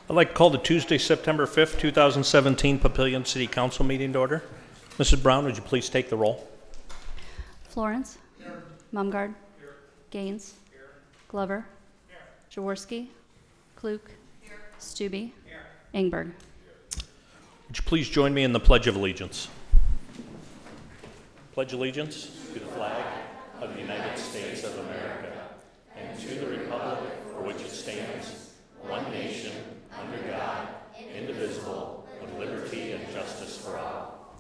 I'd like to call the Tuesday, September 5th, 2017 Papillion City Council meeting to order. Mrs. Brown, would you please take the roll? Florance. Here. Mumgaard. Here. Gaines. Here. Glover. Here. Jaworski. Kluch. Here. Stubbe. Here. Engborg. Would you please join me in the Pledge of Allegiance? Pledge allegiance to the flag of the United States of America and to the republic for which it stands, one nation, under God, indivisible, with liberty and justice for all.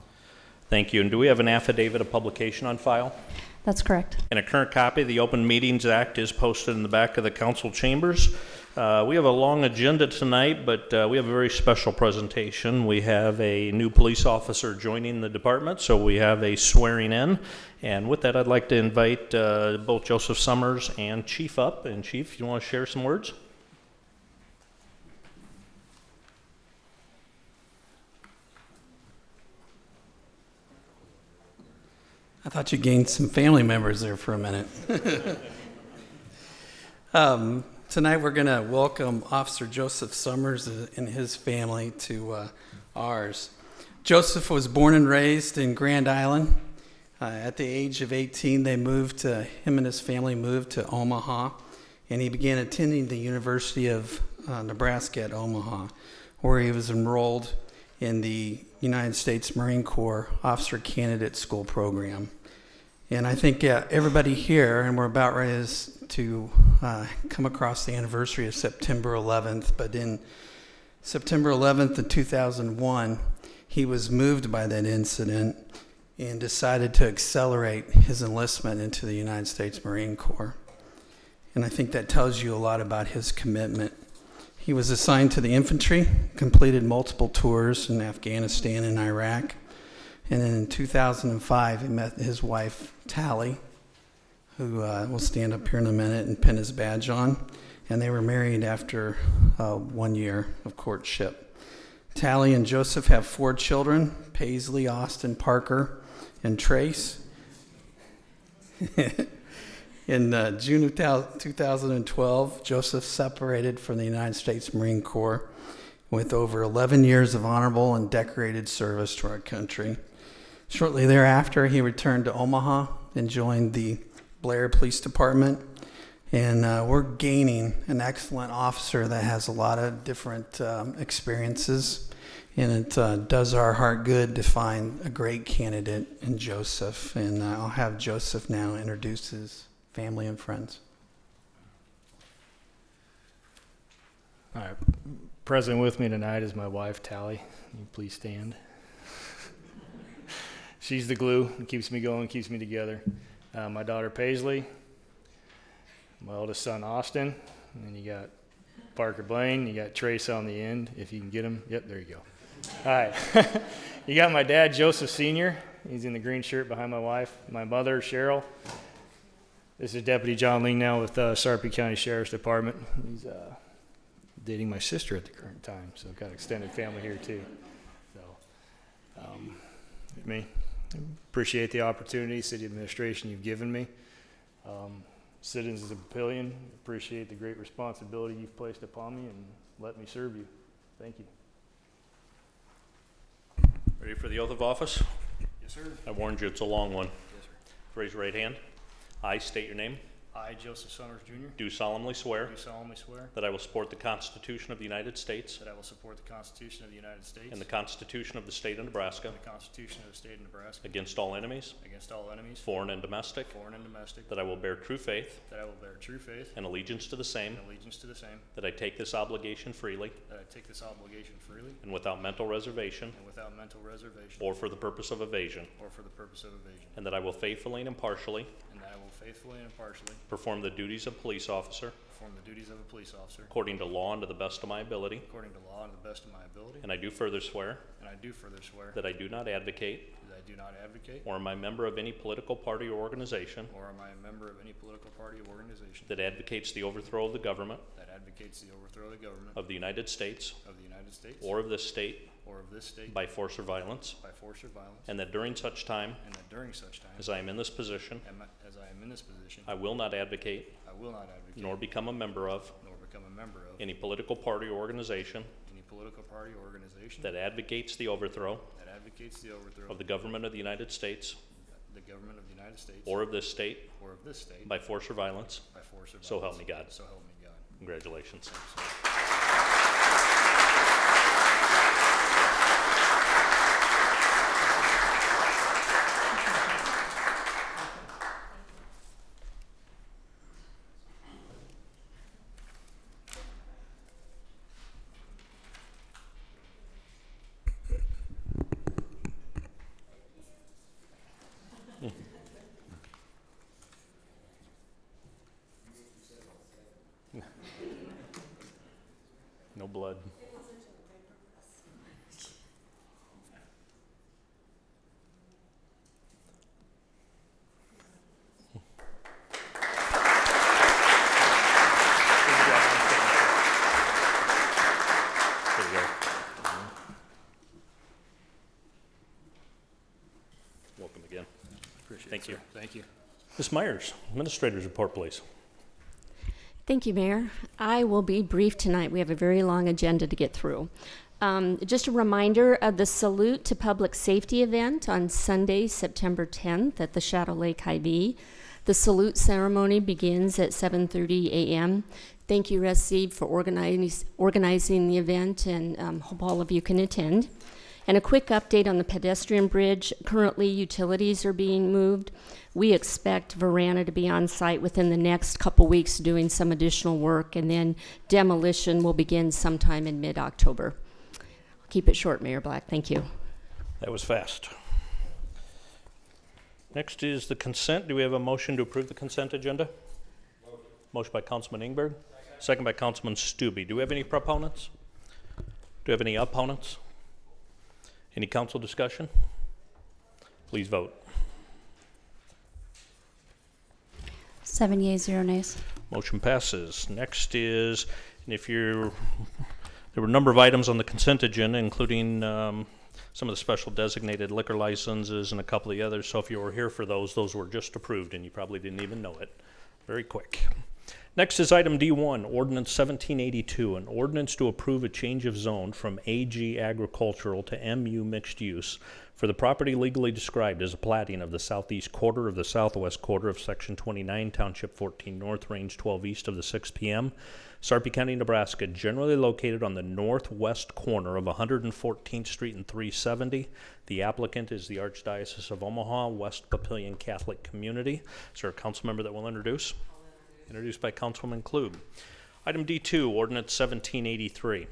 Thank you. And do we have an affidavit of publication on file? That's correct. And a current copy of the Open Meetings Act is posted in the back of the council chambers. We have a long agenda tonight, but we have a very special presentation. We have a new police officer joining the department, so we have a swearing in. And with that, I'd like to invite both Joseph Summers and Chief up. And Chief, you want to share some words? I thought you gained some family members there for a minute. Tonight we're going to welcome Officer Joseph Summers and his family to ours. Joseph was born and raised in Grand Island. At the age of 18, him and his family moved to Omaha, and he began attending the University of Nebraska at Omaha, where he was enrolled in the United States Marine Corps Officer Candidate School program. And I think everybody here, and we're about ready to come across the anniversary of September 11th, but in September 11th of 2001, he was moved by that incident and decided to accelerate his enlistment into the United States Marine Corps. And I think that tells you a lot about his commitment. He was assigned to the infantry, completed multiple tours in Afghanistan and Iraq. And then in 2005, he met his wife, Tally, who will stand up here in a minute and pin his badge on. And they were married after 1 year of courtship. Tally and Joseph have 4 children, Paisley, Austin, Parker, and Trace. In June of 2012, Joseph separated from the United States Marine Corps with over 11 years of honorable and decorated service to our country. Shortly thereafter, he returned to Omaha and joined the Blair Police Department. And we're gaining an excellent officer that has a lot of different experiences. And it does our heart good to find a great candidate in Joseph. And I'll have Joseph now introduce his family and friends. All right. Present with me tonight is my wife, Tally. Can you please stand? She's the glue that keeps me going, keeps me together. My daughter, Paisley. My oldest son, Austin. And then you got Parker Blaine. You got Trace on the end, if you can get him. Yep, there you go. All right. You got my dad, Joseph Sr. He's in the green shirt behind my wife. My mother, Cheryl. This is Deputy John Ling now with Sarpy County Sheriff's Department. He's dating my sister at the current time, so got extended family here too. So, me. Appreciate the opportunity, city administration, you've given me. Citizens of Papillion, appreciate the great responsibility you've placed upon me and let me serve you. Thank you. Ready for the oath of office? Yes, sir. I warned you it's a long one. Yes, sir. Raise your right hand. I state your name. I, Joseph Summers, Jr. Do solemnly swear Do solemnly swear that I will support the Constitution of the United States that I will support the Constitution of the United States and the Constitution of the State of Nebraska and the Constitution of the State of Nebraska against all enemies, against all enemies, foreign and domestic, that I will bear true faith that I will bear true faith and allegiance to the same, and allegiance to the same, that I take this obligation freely that I take this obligation freely and without mental reservation and without mental reservation or for the purpose of evasion, or for the purpose of evasion, and that I will faithfully and impartially and that I will faithfully and impartially perform the duties of police officer perform the duties of a police officer according to law and to the best of my ability. according to law and to the best of my ability. And I do further swear And I do further swear that I do not advocate that I do not advocate or am I a member of any political party or organization or am I a member of any political party or organization that advocates the overthrow of the government that advocates the overthrow of the government of the United States of the United States or of this state or of this state by force or violence, by force or violence, and that during such time and that during such time as I am in this position, as I am in this position, I will not advocate I will not advocate nor become a member of nor become a member of any political party or organization any political party or organization that advocates the overthrow that advocates the overthrow of the government of the United States the government of the United States or of this state or of this state by force or violence. by force or violence. So help me God. So help me God. Congratulations. No blood. There you go. Welcome again. Appreciate Thank it, you. sir. Thank you. Ms. Myers, Administrator's report, please. Thank you, Mayor. I will be brief tonight. We have a very long agenda to get through. Just a reminder of the Salute to Public Safety event on Sunday, September 10th at the Shadow Lake Hy-Vee. The salute ceremony begins at 7:30 a.m. Thank you, Steve, for organizing the event, and hope all of you can attend. And a quick update on the pedestrian bridge. Currently, utilities are being moved. We expect FYRA to be on site within the next couple weeks doing some additional work, and then demolition will begin sometime in mid-October. Keep it short, Mayor Black. Thank you. That was fast. Next is the consent. Do we have a motion to approve the consent agenda? Motion by Councilman Engberg. Second by Councilman Stubbe. Do we have any proponents? Do we have any opponents? Any council discussion? Please vote. 7 yeas, 0 nays. Motion passes. Next is, and if you're, there were a number of items on the consent agenda, including some of the special designated liquor licenses and a couple of the others. So if you were here for those were just approved, and you probably didn't even know it. Very quick. Next is item D1, Ordinance 1782, an ordinance to approve a change of zone from AG agricultural to MU mixed use for the property legally described as a platting of the southeast quarter of the southwest quarter of Section 29, Township 14 North, Range 12 East of the 6 p.m., Sarpy County, Nebraska, generally located on the northwest corner of 114th Street and 370. The applicant is the Archdiocese of Omaha, West Papillion Catholic Community. Is there a council member that will introduce? Introduced by Councilman Kluch. Item D2, Ordinance 1783.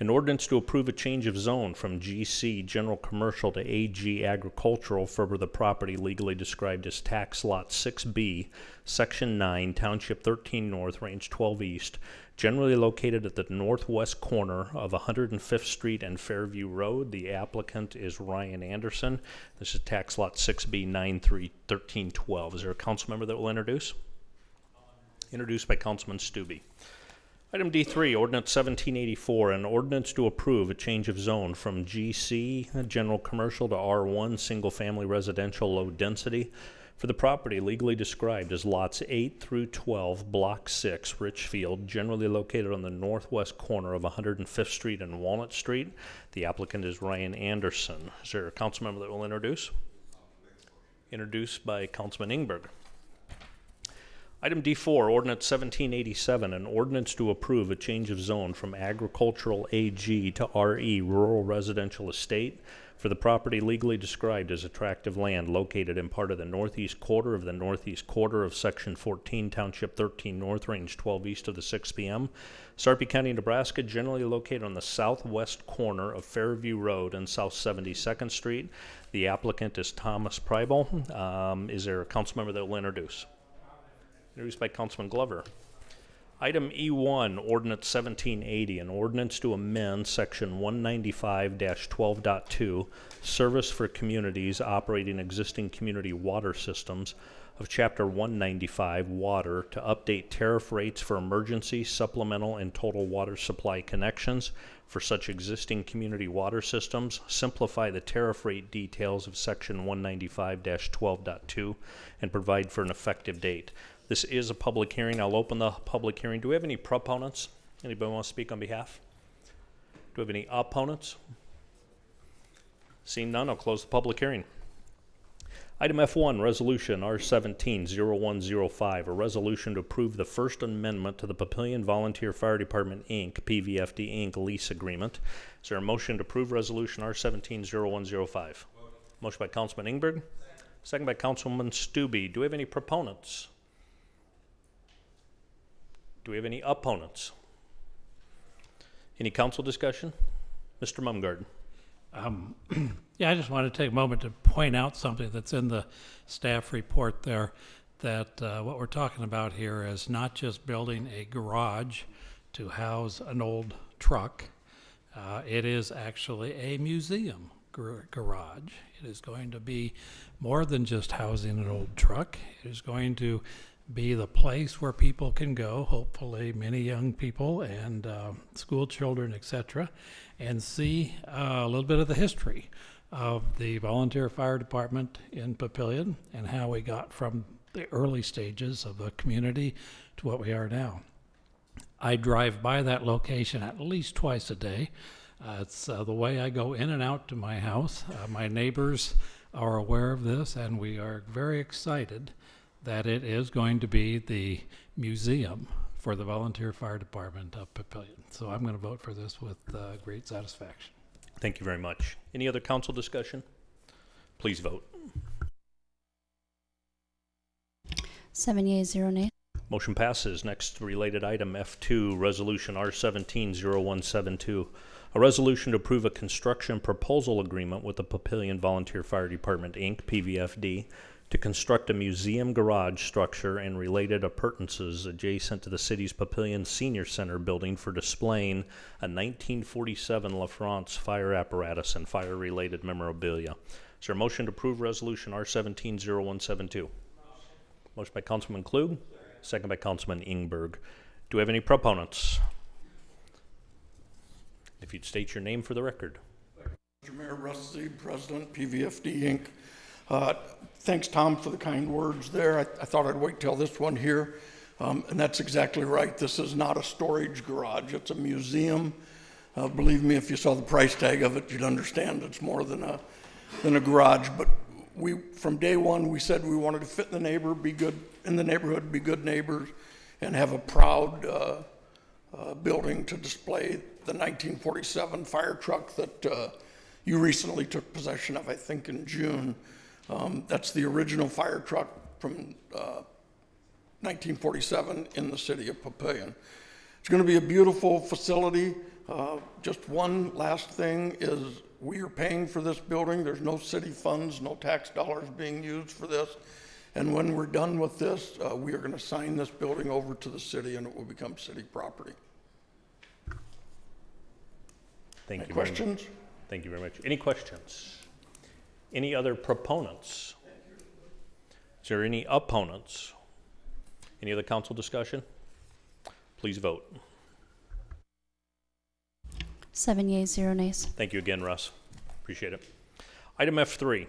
An ordinance to approve a change of zone from GC General Commercial to AG Agricultural for the property legally described as Tax Lot 6B, Section 9, Township 13 North, Range 12 East, generally located at the northwest corner of 105th Street and Fairview Road. The applicant is Ryan Anderson. This is Tax Lot 6B 931312. Is there a council member that will introduce? Introduced by Councilman Stubbe. Item D3, Ordinance 1784, an ordinance to approve a change of zone from GC General Commercial to R1 Single Family Residential Low Density for the property legally described as lots 8 through 12, Block 6, Richfield, generally located on the northwest corner of 105th Street and Walnut Street. The applicant is Ryan Anderson. Is there a council member that will introduce? Introduced by Councilman Engberg. Item D4, Ordinance 1787, an ordinance to approve a change of zone from agricultural AG to RE, Rural Residential Estate, for the property legally described as a tract of land located in part of the northeast quarter of Section 14, Township 13 North, Range 12 East of the 6 p.m. Sarpy County, Nebraska, generally located on the southwest corner of Fairview Road and South 72nd Street. The applicant is Thomas Preibel. Is there a council member that will introduce? Introduced by Councilman Glover. Item E1, Ordinance 1780, an ordinance to amend Section 195-12.2, Service for Communities Operating Existing Community Water Systems of Chapter 195, Water, to update tariff rates for emergency, supplemental, and total water supply connections for such existing community water systems, simplify the tariff rate details of Section 195-12.2, and provide for an effective date. This is a public hearing. I'll open the public hearing. Do we have any proponents? Anybody want to speak on behalf? Do we have any opponents? Seeing none, I'll close the public hearing. Item F1, Resolution R17-0105, a resolution to approve the First Amendment to the Papillion Volunteer Fire Department, Inc., PVFD, Inc. lease agreement. Is there a motion to approve Resolution R17-0105? Motion by Councilman Engborg. Second by Councilman Stubbe. Do we have any proponents? Do we have any opponents? Any council discussion? Mr. Mumgaard. Yeah, I just want to take a moment to point out something that's in the staff report there, that what we're talking about here is not just building a garage to house an old truck. It is actually a museum garage. It is going to be more than just housing an old truck. It is going to be the place where people can go, hopefully many young people and school children, etc., and see a little bit of the history of the volunteer fire department in Papillion and how we got from the early stages of the community to what we are now. I drive by that location at least twice a day. It's the way I go in and out to my house. My neighbors are aware of this, and we are very excited that it is going to be the museum for the volunteer fire department of Papillion. So I'm going to vote for this with great satisfaction. Thank you very much. Any other council discussion? Please vote. 7 yeas, 0 nays. Motion passes. Next related item F2, Resolution R17-0172, a resolution to approve a construction proposal agreement with the Papillion Volunteer Fire Department, Inc., PVFD, to construct a museum garage structure and related appurtenances adjacent to the city's Papillion Senior Center building for displaying a 1947 Florance fire apparatus and fire-related memorabilia. Is there a motion to approve Resolution R17-0172? Motion by Councilman Kluch, second by Councilman Engborg. Do we have any proponents? If you'd state your name for the record. Mr. Mayor, Russ Zeeb, President, PVFD, Inc. Thanks, Tom, for the kind words there. I thought I'd wait till this one here, and that's exactly right. This is not a storage garage. It's a museum. Believe me, if you saw the price tag of it, you'd understand it's more than a garage. But from day one, we said we wanted to fit in the neighborhood, be good neighbors, and have a proud building to display the 1947 fire truck that you recently took possession of, I think, in June. That's the original fire truck from 1947 in the city of Papillion. It's going to be a beautiful facility. Just one last thing is we are paying for this building. There's no city funds, no tax dollars being used for this. And when we're done with this, we are going to sign this building over to the city and it will become city property. Thank you. Questions? Thank you very much. Any questions? Any other proponents? Is there any opponents? Any other council discussion? Please vote. 7 yeas, 0 nays. Thank you again, Russ. Appreciate it. Item F3,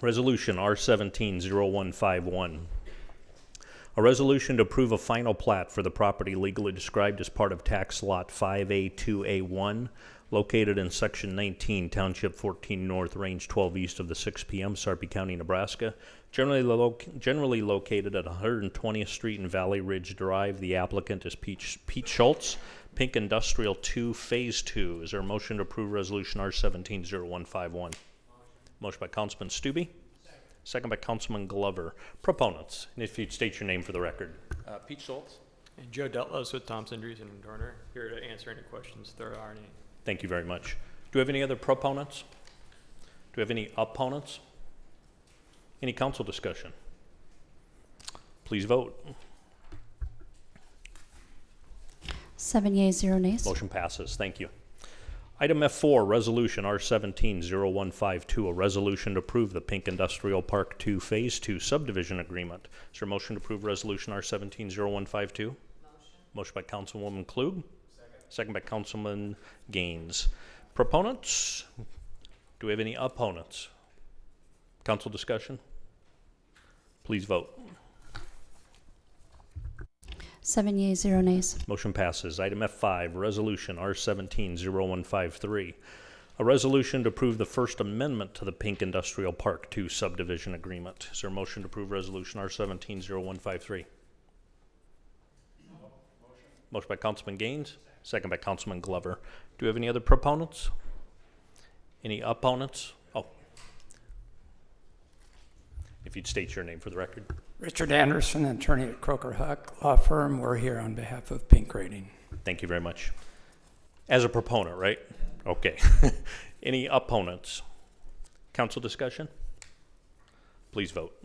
Resolution R17-0151. A resolution to approve a final plat for the property legally described as part of Tax Lot 5A2A1, located in Section 19, Township 14 North, Range 12 east of the 6 p.m., Sarpy County, Nebraska. Generally located at 120th Street and Valley Ridge Drive. The applicant is Pete Schultz, Pink Industrial 2, Phase 2. Is there a motion to approve Resolution R17-0151? Motion by Councilman Stubbe. Second by Councilman Glover. Proponents, and if you'd state your name for the record. Pete Schultz. And Joe Dutlos with Thompson, Dreesen and Dorner, here to answer any questions if there are any. Thank you very much. Do we have any other proponents? Do we have any opponents? Any council discussion? Please vote. 7 yeas, 0 nays. Motion passes. Thank you. Item F4, Resolution R17-0152, a resolution to approve the Pink Industrial Park 2 Phase 2 Subdivision Agreement. Is there a motion to approve Resolution R17-0152? Motion by Councilwoman Kluch. Second by Councilman Gaines. Proponents? Do we have any opponents? Council discussion? Please vote. 7 yeas, 0 nays. Motion passes. Item F5, Resolution R17-0153, a resolution to approve the First Amendment to the Pink Industrial Park 2 Subdivision Agreement. Is there a motion to approve Resolution R17-0153? Motion by Councilman Gaines, second by Councilman Glover. Do we have any other proponents? Any opponents? Oh. If you'd state your name for the record. Richard Anderson, attorney at Croker Huck Law Firm. We're here on behalf of Pink Grading. Thank you very much. As a proponent, right? Okay. Any opponents? Council discussion? Please vote.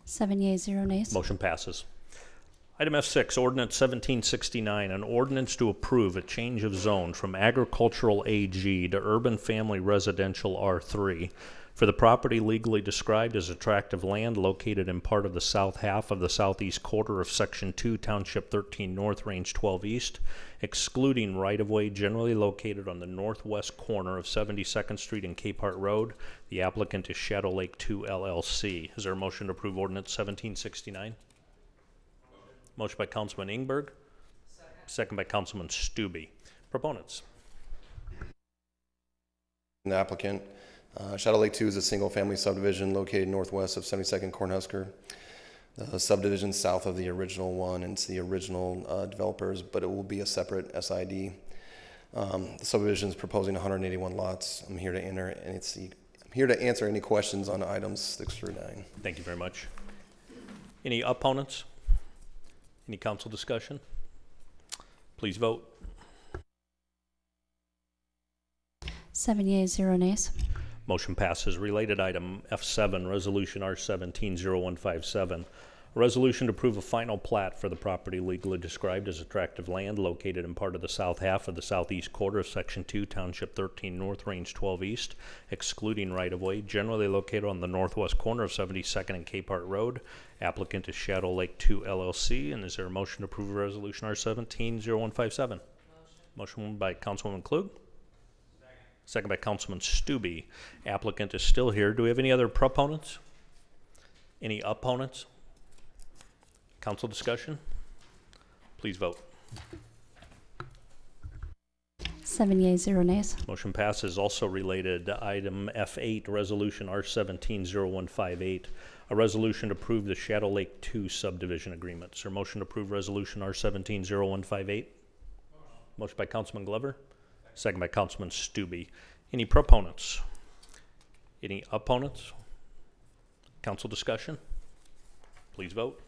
7 yeas, 0 nays. Motion passes. Item F6, Ordinance 1769, an ordinance to approve a change of zone from agricultural AG to urban family residential R3 for the property legally described as a tract of land located in part of the south half of the southeast quarter of Section 2, Township 13 North, Range 12 East, excluding right-of-way generally located on the northwest corner of 72nd Street and Capehart Road. The applicant is Shadow Lake 2 LLC. Is there a motion to approve Ordinance 1769? Motion by Councilman Engborg. Second by Councilman Stubbe. Proponents? The applicant. Shadow Lake 2 is a single-family subdivision located northwest of 72nd Cornhusker. The subdivision south of the original one, and it's the original developers, but it will be a separate SID. The subdivision is proposing 181 lots. I'm here to answer any questions on items 6 through 9. Thank you very much. Any opponents? Any council discussion? Please vote. 7 yeas, 0 nays. Motion passes. Related item F7, Resolution R17-0157, a resolution to approve a final plat for the property legally described as a tract of land located in part of the south half of the southeast quarter of Section 2, Township 13 North, Range 12 East, excluding right-of-way, generally located on the northwest corner of 72nd and Capehart Road. Applicant is Shadow Lake 2 LLC. And is there a motion to approve Resolution R17-0157? Motion by Councilwoman Kluch. Second by Councilman Stubbe. Applicant is still here. Do we have any other proponents? Any opponents? Council discussion? Please vote. 7 yeas, 0 nays. Motion passes. Also related item F8, Resolution R17-0158, a resolution to approve the Shadow Lake 2 subdivision agreement. Is there a motion to approve Resolution R17-0158? Motion by Councilman Glover. Second by Councilman Stubbe. Any proponents? Any opponents? Council discussion? Please vote.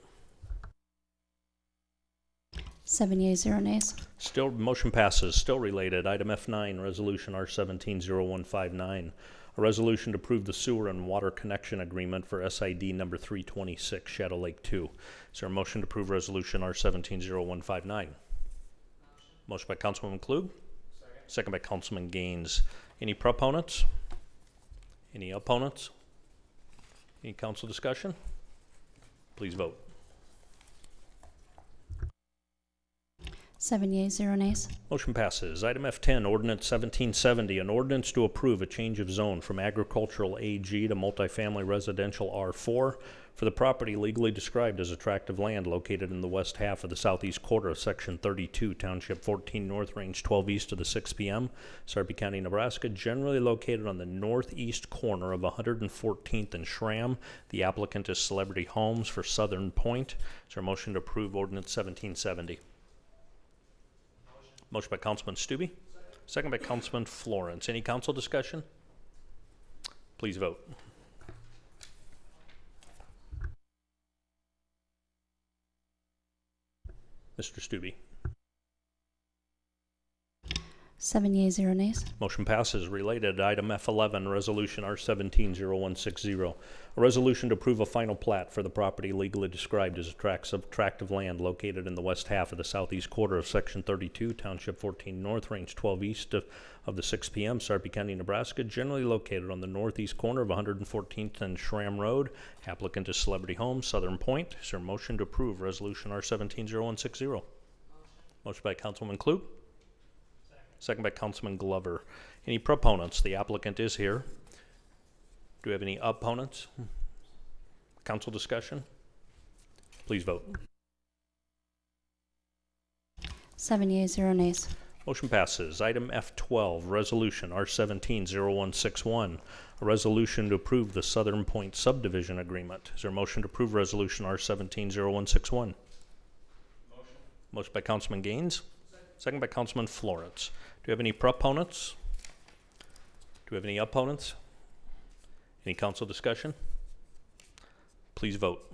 7 yeas, 0 nays. Still, motion passes. Still related. Item F9, Resolution R17-0159, a resolution to approve the sewer and water connection agreement for SID number 326, Shadow Lake 2. Is there a motion to approve Resolution R17-0159? Motion by Councilwoman Kluch. Second by Councilman Gaines. Any proponents? Any opponents? Any council discussion? Please vote. 7 yeas, 0 nays. Motion passes. Item F10, Ordinance 1770, an ordinance to approve a change of zone from agricultural AG to multifamily residential R4 for the property legally described as a tract of land located in the west half of the southeast quarter of Section 32, Township 14 North, Range 12 East of the 6 p.m., Sarpy County, Nebraska, generally located on the northeast corner of 114th and Schramm. The applicant is Celebrity Homes for Southern Pointe. Is there a motion to approve Ordinance 1770? Motion by Councilman Stubbe. Second by Councilman Florance. Any council discussion? Please vote. Mr. Stubbe. 7 yeas, 0 nays. Motion passes. Related, item F11, Resolution R17-0160. A resolution to approve a final plat for the property legally described as a tract of land located in the west half of the southeast quarter of Section 32, Township 14 North, Range 12 East of the 6 p.m., Sarpy County, Nebraska, generally located on the northeast corner of 114th and Schramm Road. Applicant is Celebrity Homes, Southern Pointe. Is there a motion to approve Resolution R17-0160? Motion by Councilman Kluch. Second by Councilman Glover. Any proponents? The applicant is here. Do we have any opponents? Council discussion? Please vote. 7 yeas, 0 nays. Motion passes. Item F12, Resolution R17-0161. A resolution to approve the Southern Pointe Subdivision Agreement. Is there a motion to approve Resolution R17-0161? Motion by Councilman Gaines. Second by Councilman Florance. Do we have any proponents? Do we have any opponents? Any council discussion? Please vote.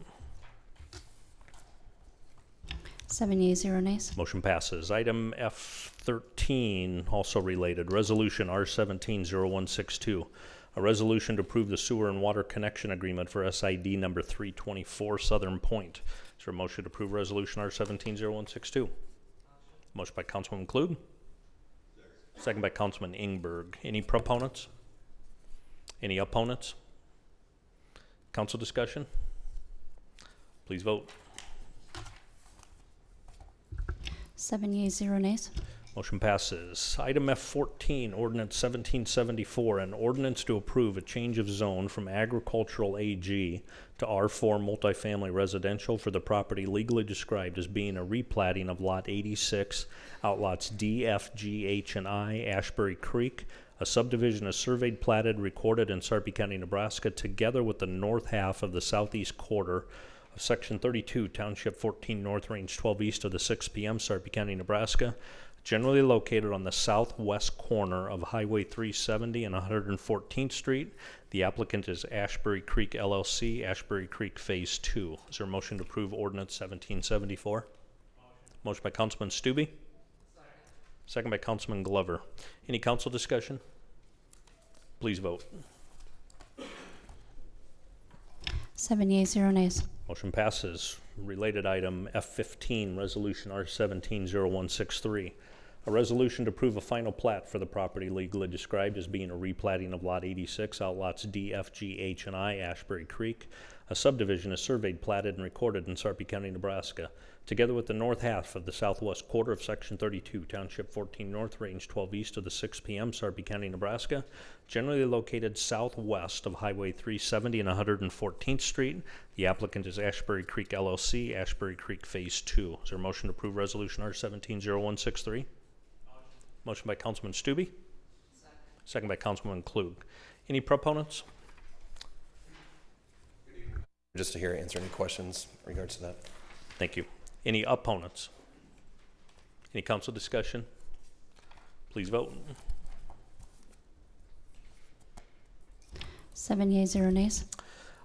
7 yeas, 0 nays. Motion passes. Item F13, also related, Resolution R17-0162. A resolution to approve the sewer and water connection agreement for SID number 324 Southern Pointe. Is there a motion to approve Resolution R17-0162? Motion by Councilman Kluge. Second by Councilman Engborg. Any proponents? Any opponents? Council discussion? Please vote. 7 yeas, 0 nays. Motion passes. Item F14, Ordinance 1774, an ordinance to approve a change of zone from agricultural AG to R4 multifamily residential for the property legally described as being a replatting of Lot 86, outlots D, F, G, H, and I, Ashbury Creek. A subdivision is surveyed, platted, recorded in Sarpy County, Nebraska, together with the north half of the southeast quarter of Section 32, Township 14 North, Range 12 East of the 6 p.m., Sarpy County, Nebraska, generally located on the southwest corner of Highway 370 and 114th Street. The applicant is Ashbury Creek LLC, Ashbury Creek Phase 2. Is there a motion to approve Ordinance 1774? Motion by Councilman Stubbe. Second by Councilman Glover. Any council discussion? Please vote. 7 yeas, 0 nays. Motion passes. Related item F15, Resolution R17-0163. A resolution to approve a final plat for the property legally described as being a replatting of Lot 86, outlots D, F, G, H, and I, Ashbury Creek. A subdivision is surveyed, platted, and recorded in Sarpy County, Nebraska, together with the north half of the southwest quarter of Section 32, Township 14 North, Range 12 East of the 6 p.m., Sarpy County, Nebraska, generally located southwest of Highway 370 and 114th Street. The applicant is Ashbury Creek LLC, Ashbury Creek Phase 2. Is there a motion to approve Resolution R17-0163? Motion by Councilman Stubbe. Second by Councilman Kluge. Any proponents? Just to hear answer any questions in regards to that. Thank you. Any opponents? Any council discussion? Please vote. 7 yeas, 0 nays.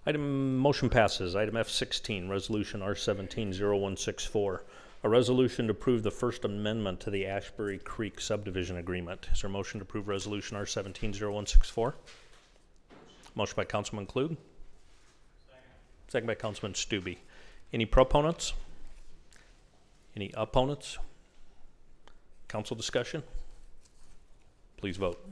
Motion passes. Item F16, Resolution R17-0164. A resolution to approve the First Amendment to the Ashbury Creek Subdivision Agreement. Is there a motion to approve Resolution R17-0164? Motion by Councilman Kluge. Second by Councilman Stubbe. Any proponents? Any opponents? Council discussion? Please vote.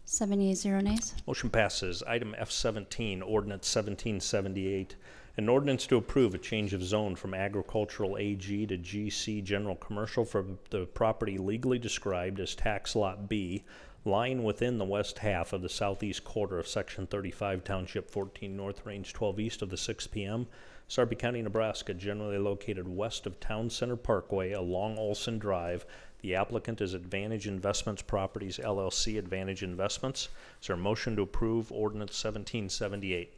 7 yeas, 0 nays. Motion passes. Item F17, Ordinance 1778. An ordinance to approve a change of zone from agricultural AG to GC General Commercial for the property legally described as Tax Lot B, lying within the west half of the southeast quarter of Section 35, Township 14 North, Range 12 East of the 6 p.m., Sarpy County, Nebraska, generally located west of Town Center Parkway along Olson Drive. The applicant is Advantage Investments Properties, LLC, Advantage Investments. Is there a motion to approve Ordinance 1778?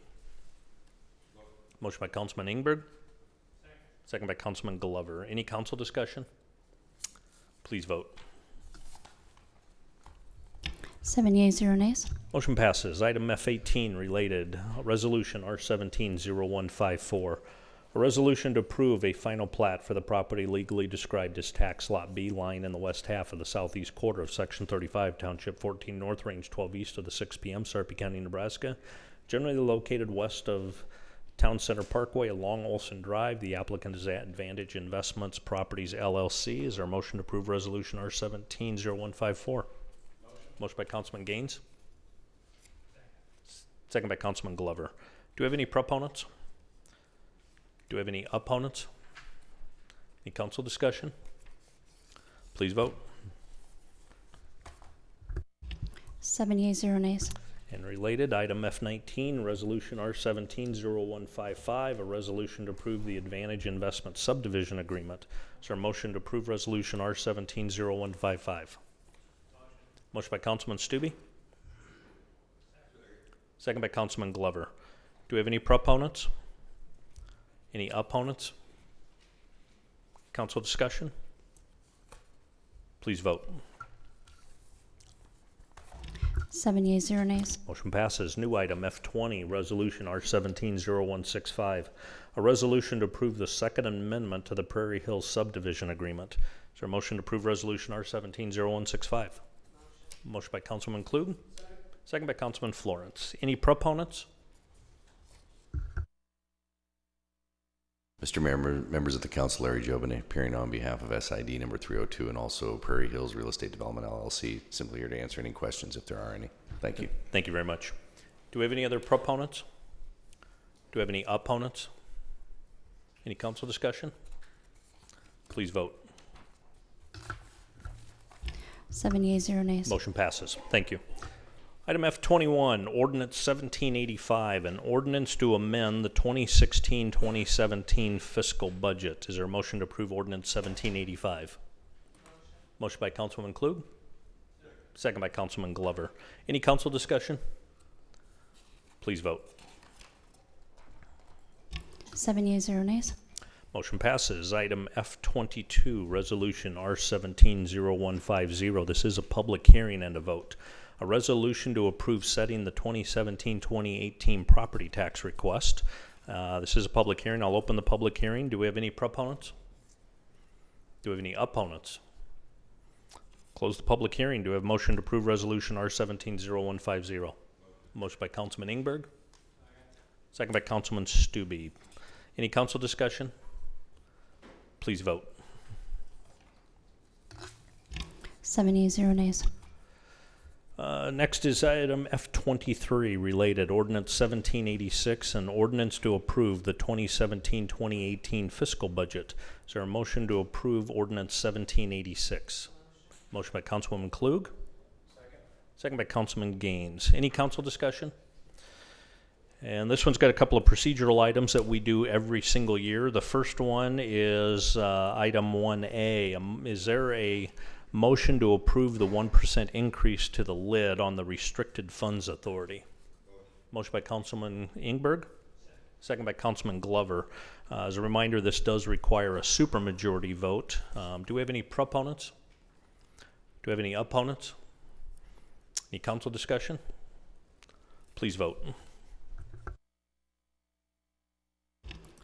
Motion by Councilman Engborg. Second by Councilman Glover. Any council discussion? Please vote. 7 yeas, 0 nays. Motion passes. Item F18 related, Resolution R17-0154. A resolution to approve a final plat for the property legally described as tax lot B line in the west half of the southeast quarter of Section 35, Township 14 North, Range 12 east of the 6 p.m., Sarpy County, Nebraska. Generally located west of Town Center Parkway along Olson Drive. The applicant is Advantage Investments Properties, LLC. Is there a motion to approve Resolution R17-0154? Motion by Councilman Gaines. Second by Councilman Glover. Do we have any proponents? Do we have any opponents? Any council discussion? Please vote. 7 yeas, 0 nays. And related, item F19, Resolution R17-0155, a resolution to approve the Advantage Investment Subdivision Agreement. Is there a motion to approve Resolution R17-0155? Motion by Councilman Stubbe. Second by Councilman Glover. Do we have any proponents? Any opponents? Council discussion? Please vote. 7 yeas, 0 nays. Motion passes. New item F20, Resolution R17-0165, a resolution to approve the Second Amendment to the Prairie Hills Subdivision Agreement. Is there a motion to approve Resolution R17-0165? Motion by Councilman Kluch. Second by Councilman Florance. Any proponents? Mr. Mayor, members of the council, Larry Jobin appearing on behalf of SID number 302 and also Prairie Hills Real Estate Development LLC. Simply here to answer any questions if there are any. Thank you. Thank you very much. Do we have any other proponents? Do we have any opponents? Any council discussion? Please vote. 7 yeas, 0 nays. Motion passes. Thank you. Item F21, Ordinance 1785, an ordinance to amend the 2016-2017 fiscal budget. Is there a motion to approve Ordinance 1785? Motion by Councilman Kluch. Second by Councilman Glover. Any council discussion? Please vote. 7 yeas, 0 nays. Motion passes. Item F22, Resolution R17-0150. This is a public hearing and a vote. A resolution to approve setting the 2017-2018 property tax request. This is a public hearing. I'll open the public hearing. Do we have any proponents? Do we have any opponents? Close the public hearing. Do we have a motion to approve Resolution R17-0150? Motion by Councilman Engborg. Second by Councilman Stubbe. Any council discussion? Please vote. 7 yeas, 0 nays. Next is item F23, related Ordinance 1786, an ordinance to approve the 2017-2018 fiscal budget. Is there a motion to approve Ordinance 1786? Motion by Councilwoman Kluch. Second by Councilman Gaines. Any council discussion? And this one's got a couple of procedural items that we do every single year. The first one is item 1A. Is there a motion to approve the 1% increase to the lid on the Restricted Funds Authority? Motion by Councilman Engborg. Second by Councilman Glover. As a reminder, this does require a supermajority vote. Do we have any proponents? Do we have any opponents? Any council discussion? Please vote.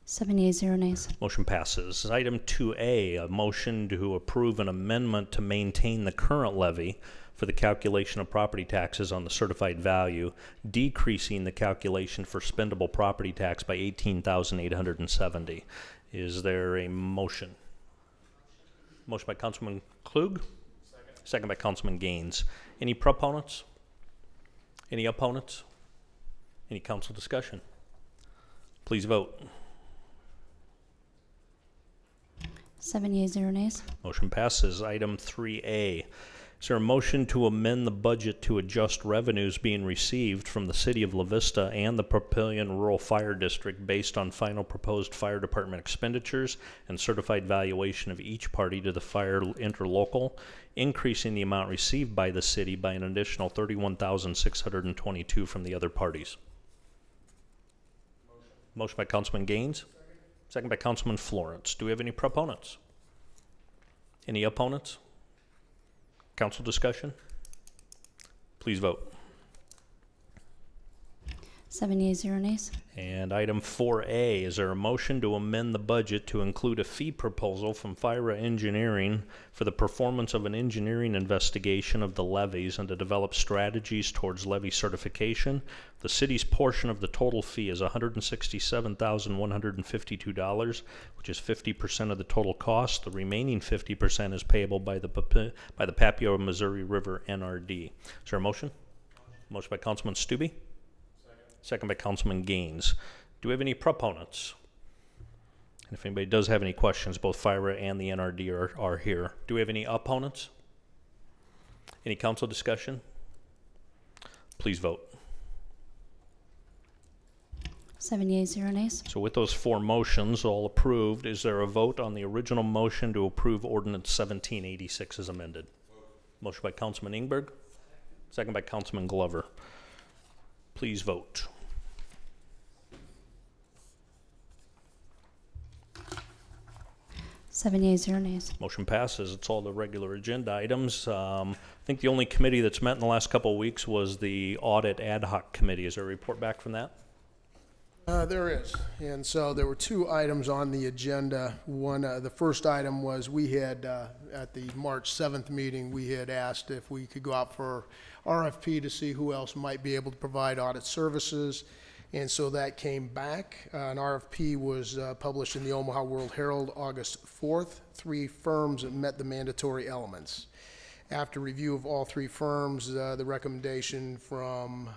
7 yeas, 0 nays. Motion passes. Item 2A, a motion to approve an amendment to maintain the current levy for the calculation of property taxes on the certified value, decreasing the calculation for spendable property tax by $18,870. Is there a motion? Motion by Councilman Kluch. Second by Councilman Gaines. Any proponents? Any opponents? Any council discussion? Please vote. 7 yeas, 0 nays. Motion passes. Item 3A. Is there a motion to amend the budget to adjust revenues being received from the City of La Vista and the Papillion Rural Fire District based on final proposed fire department expenditures and certified valuation of each party to the fire interlocal, increasing the amount received by the city by an additional $31,622 from the other parties? Motion by Councilman Gaines. Second by Councilman Florance. Do we have any proponents? Any opponents? Council discussion? Please vote. 7 yeas, 0 nays. And item 4A, is there a motion to amend the budget to include a fee proposal from FYRA Engineering for the performance of an engineering investigation of the levies and to develop strategies towards levy certification? The city's portion of the total fee is $167,152, which is 50% of the total cost. The remaining 50% is payable by the Papillion, Missouri River NRD. Is there a motion? Motion by Councilman Stubbe. Second by Councilman Gaines. Do we have any proponents? And if anybody does have any questions, both FYRA and the NRD are here. Do we have any opponents? Any council discussion? Please vote. 7 yeas, 0 nays. So with those 4 motions all approved, is there a vote on the original motion to approve Ordinance 1786 as amended? Motion by Councilman Engborg. Second by Councilman Glover. Please vote. Seven yeas, 0 nays. Motion passes. It's all the regular agenda items. I think the only committee that's met in the last couple of weeks was the Audit Ad Hoc Committee. Is there a report back from that? There is. And so there were 2 items on the agenda. One, the first item was we had, at the March 7th meeting, we had asked if we could go out for RFP to see who else might be able to provide audit services. And so that came back. An RFP was published in the Omaha World Herald August 4th. 3 firms met the mandatory elements. After review of all 3 firms, the recommendation from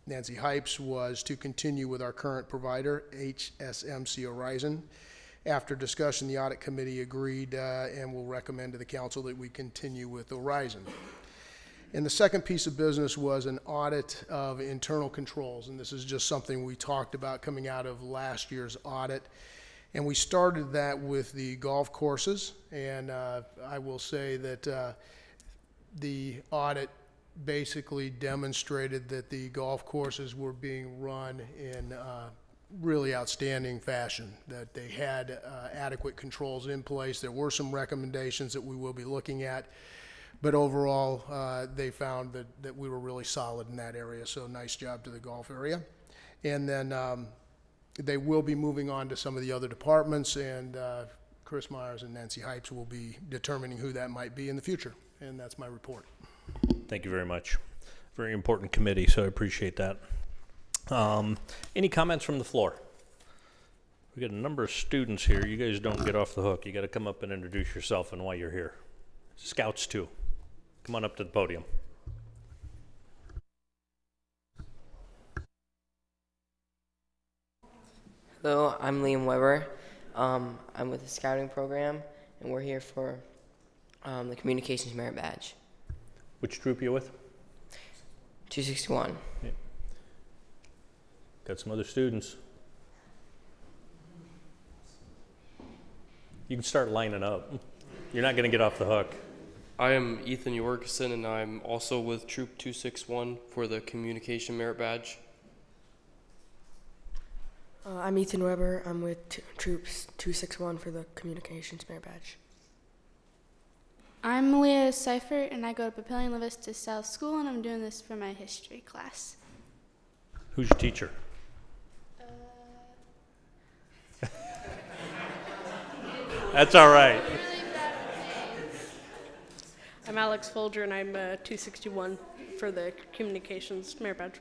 Nancy Hypes was to continue with our current provider, HSMC Horizon. After discussion, the audit committee agreed and will recommend to the council that we continue with Horizon. And the second piece of business was an audit of internal controls, and this is just something we talked about coming out of last year's audit. And we started that with the golf courses, and I will say that the audit basically demonstrated that the golf courses were being run in really outstanding fashion, that they had adequate controls in place. There were some recommendations that we will be looking at, but overall they found that we were really solid in that area, so nice job to the golf area. And then they will be moving on to some of the other departments, and Chris Myers and Nancy Hypes will be determining who that might be in the future, and that's my report. Thank you very much. Very important committee, so I appreciate that. Any comments from the floor? We got a number of students here. You guys don't get off the hook. You got to come up and introduce yourself and why you're here. Scouts too. Come on up to the podium. Hello, I'm Liam Weber. I'm with the scouting program, and we're here for the Communications Merit Badge. Which troop are you with? 261. Yeah. Got some other students. You can start lining up. You're not going to get off the hook. I am Ethan Yorkson, and I'm also with Troop 261 for the Communication Merit Badge. I'm Ethan Weber. I'm with Troop 261 for the Communications Merit Badge. I'm Malia Seifert, and I go to Papillion La Vista South School, and I'm doing this for my history class. Who's your teacher? That's all right. I'm Alex Folger, and I'm 261 for the Communications Merit Badge.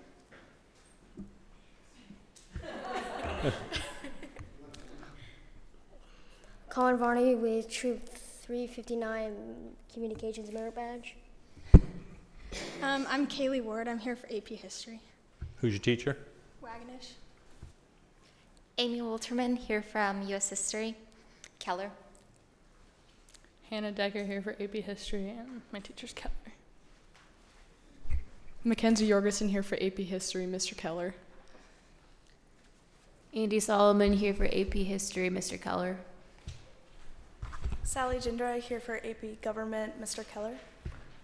Colin Varney with Troop 359 Communications Merit Badge. I'm Kaylee Ward. I'm here for AP History. Who's your teacher? Wagonish. Amy Wolterman here from U.S. History. Keller. Hannah Decker here for AP History, and my teacher's Keller. Mackenzie Jorgensen here for AP History, Mr. Keller. Andy Solomon here for AP History, Mr. Keller. Sally Jindra here for AP Government, Mr. Keller.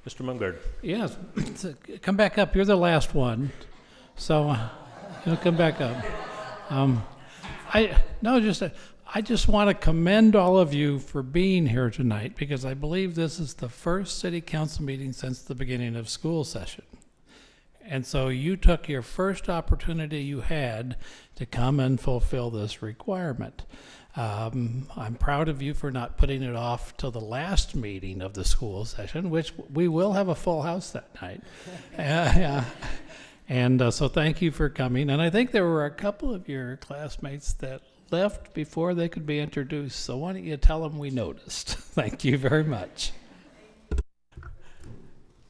Mr. Mumgaard. Yes, come back up. You're the last one, so come back up. I just want to commend all of you for being here tonight, because I believe this is the first city council meeting since the beginning of school session. And so you took your first opportunity you had to come and fulfill this requirement. I'm proud of you for not putting it off till the last meeting of the school session, which we will have a full house that night. Yeah. And so thank you for coming. And I think there were a couple of your classmates that left before they could be introduced. So why don't you tell them we noticed? Thank you very much.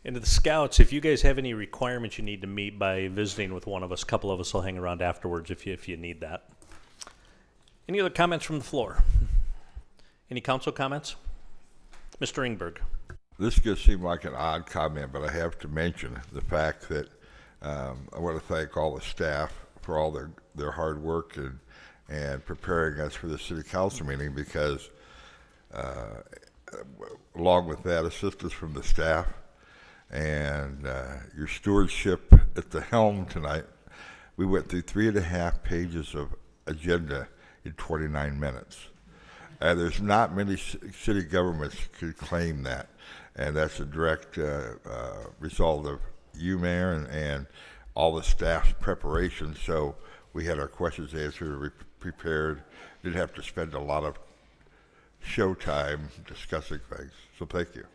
And to the scouts, if you guys have any requirements you need to meet by visiting with one of us, a couple of us will hang around afterwards if you need that. Any other comments from the floor? Any council comments? Mr. Engborg. This could seem like an odd comment, but I have to mention the fact that I want to thank all the staff for all their hard work and preparing us for the city council meeting, because along with that, assistance from the staff and your stewardship at the helm tonight. We went through 3.5 pages of agenda in 29 minutes. And there's not many city governments could claim that. And that's a direct result of you, Mayor, and all the staff's preparation. So we had our questions answered, prepared, didn't have to spend a lot of show time discussing things. So thank you.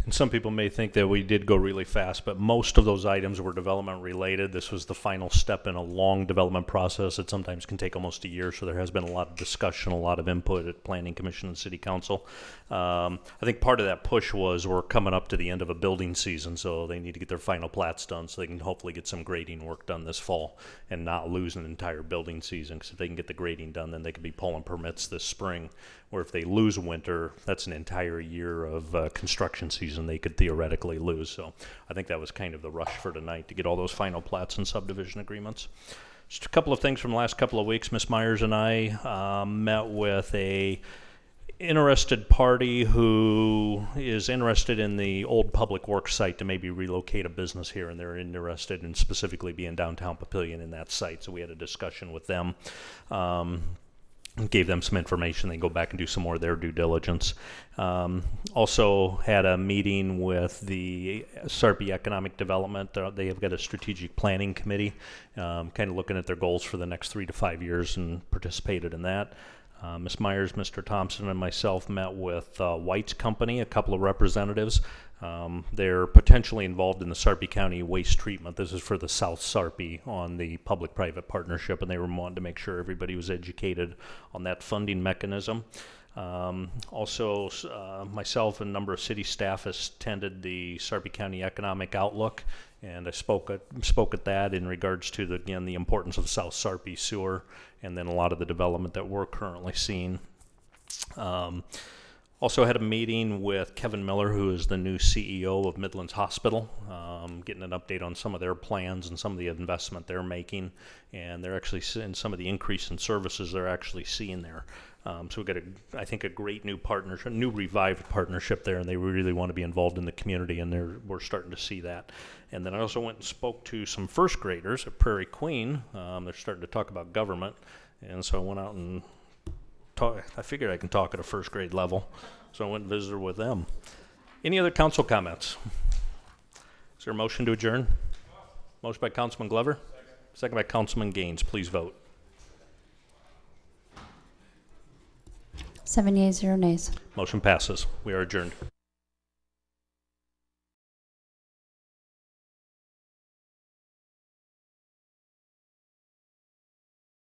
And some people may think that we did go really fast, but most of those items were development related. This was the final step in a long development process that sometimes can take almost a year, so there has been a lot of discussion, a lot of input at Planning Commission and City Council. I think part of that push was we're coming up to the end of a building season, so they need to get their final plats done so they can hopefully get some grading work done this fall and not lose an entire building season, because if they can get the grading done, then they could be pulling permits this spring. Or if they lose winter, that's an entire year of construction season they could theoretically lose. So I think that was kind of the rush for tonight, to get all those final plats and subdivision agreements. Just a couple of things from the last couple of weeks. Ms. Myers and I met with a interested party who is interested in the old public works site to maybe relocate a business here, and they're interested in specifically being downtown Papillion in that site. So we had a discussion with them. Gave them some information. They go back and do some more of their due diligence. Also had a meeting with the Sarpy Economic Development. They have got a strategic planning committee, kind of looking at their goals for the next 3 to 5 years, and participated in that. Ms. Myers, Mr. Thompson, and myself met with White's company, a couple of representatives. They're potentially involved in the Sarpy County waste treatment. This is for the South Sarpy on the public-private partnership, and they were wanting to make sure everybody was educated on that funding mechanism. Also, myself and a number of city staff attended the Sarpy County Economic Outlook, and I spoke at that in regards to, the importance of the South Sarpy sewer, and then a lot of the development that we're currently seeing. Also had a meeting with Kevin Miller, who is the new CEO of Midlands Hospital, getting an update on some of their plans and some of the investment they're making, and they're actually seeing some of the increase in services they're actually seeing there. So we've got, I think, a great new partnership, new revived partnership there, and they really want to be involved in the community, and we're starting to see that. And then I also went and spoke to some first graders at Prairie Queen. They're starting to talk about government, and so I went out and I figured I can talk at a first grade level, so I went and visited with them. Any other council comments? Is there a motion to adjourn? Motion by Councilman Glover, second by Councilman Gaines. Please vote. 7 yeas, 0 nays. Motion passes. We are adjourned.